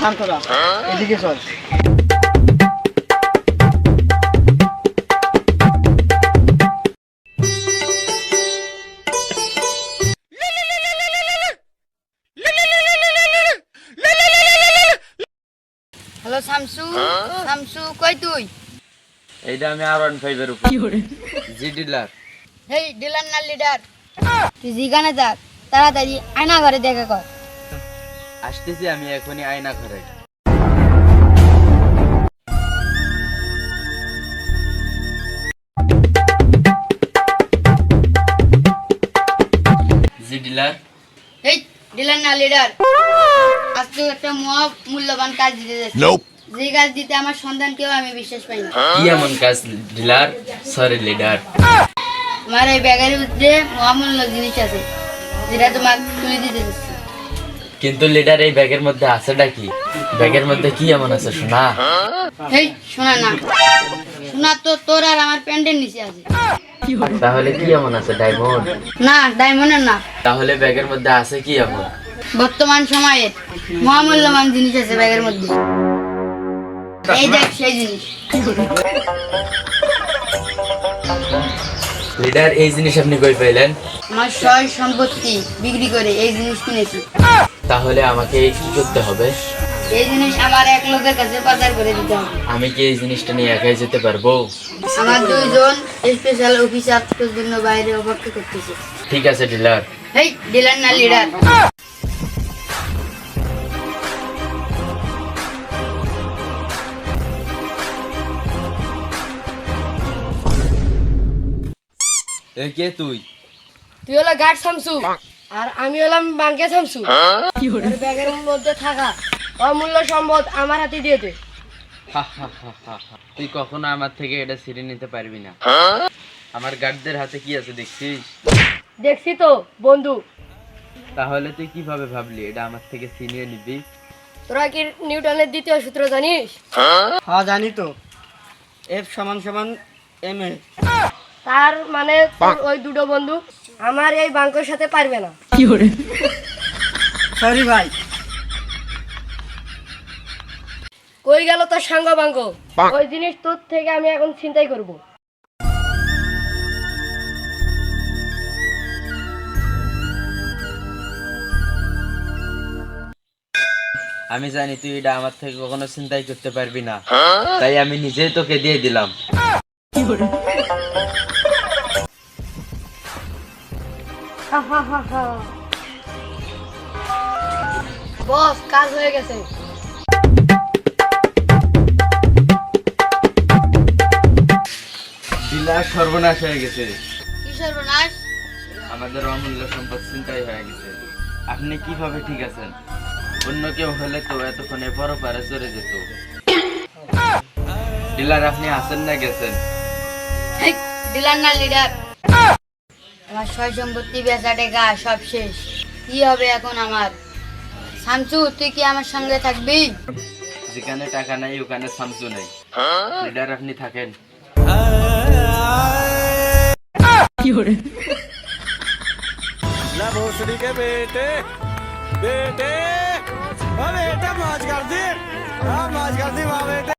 থাম তোরা, এদিকে চল। হ্যালো শামসু, শামসু কই তুই? এইটা আমি R15 এর উপর জি ডিলার। হেই ডিলার না লিডার, তুই জিগানে যাক, তাড়াতাড়ি আয়না ঘরে দেখা কর। আসতেছি আমি এখনই আয়না ঘরে। জি ডিলার। হেই ডিলার না লিডার, আজকে একটা মহা মূল্যবান কাজ দিতে যাচ্ছি। যে কাজ দিতে আমার সন্তানকেও আমি বিশ্বাস পাই না। কি এমন কাজ ডিলার? Sorry leader. আমার এই ব্যাগের ভিতরে মহামূল্য জিনিস আছে, যেটা তোমার তুলে দিতে যাচ্ছি। কিন্তু লিডার এই ব্যাগের মধ্যে আছেটা কি? ব্যাগের মধ্যে কি এমন আছে শোনা? হেই শোনা না, শোনা তো তোর আর আমার প্যান্টের নিচে আছে। তাহলে কি এমন আছে? ডায়মন্ড? না ডায়মন্ডের না, তাহলে ব্যাগের মধ্যে আছে কি এমন? বর্তমান সময়ের মহামূল্যবান জিনিস আছে ব্যাগের মধ্যে। এই দেখ সেই জিনিস। লিডার এই জিনিস আপনি কই পাইলেন? আমার সয় সম্পত্তি বিক্রি করে এই জিনিস কিনেছি। তাহলে আমাকে কি করতে হবে? এই জিনিস আমার এক লোকের কাছে পাচার করে দিতে হবে। আমি কি এই জিনিসটা নিয়ে একাই যেতে পারবো? আমার দুইজন স্পেশাল অফিসার তোর জন্য বাইরে অপেক্ষা করতেছে। ঠিক আছে ডিলার। হেই ডিলার না লিডার। এ কে তুই? তুই হলো গার্ড শামসু আর আমি হলাম বাঙ্কে শামসু। তোর ব্যাগের মধ্যে থাকা অমূল্য সম্পদ আমার হাতে দিয়ে দে। তুই কখনো আমার থেকে এটা ছিনিয়ে নিতে পারবি না। আমার গার্ডদের হাতে কি আছে দেখছিস? দেখছি তো বন্ধু। তাহলে তুই কিভাবে ভাবলি এটা আমার থেকে ছিনিয়ে নিবি? তোরা কি নিউটনের দ্বিতীয় সূত্র জানিস? হ্যাঁ জানি তো, F = ma। তার মানে তোর ওই দুটো বন্ধু আমার এই বাঙ্কের সাথে পারবে না। সরি ভাই। কই গেল তোর সাঙ্গ বাঙ্ক? ওই জিনিস তোর থেকে আমি এখন চিন্তাই করব। আমি জানি তুই এটা আমার থেকে কখনো চিন্তাই করতে পারবি না, তাই আমি নিজেই তোকে দিয়ে দিলাম। বস কাজ হয়ে গেছে। ডিলার সর্বনাশ হয়ে গেছে। কি সর্বনাশ? আমাদের অমূল্য সম্পদ চিন্তাই হয়ে গেছে। আপনি কিভাবে ঠিক আছেন? অন্য কেউ হলে তো এতক্ষণে বড় পারে চলে যেত। ডিলার আপনি আছেন না গেছেন? হেই ডিলার না লিডার, আমার সয় সম্পত্তি বেচা টেকা সব শেষ। কি হবে এখন আমার? শামসু তুই কি আমার সঙ্গে থাকবি? যেখানে টাকা নাই ওখানে শামসু নাই। লিডার আপনি থাকেন। ला भोसड़ी के बेटे बेटे बेटा मौज कर दी, हाँ मौज कर दी वाह बेटे।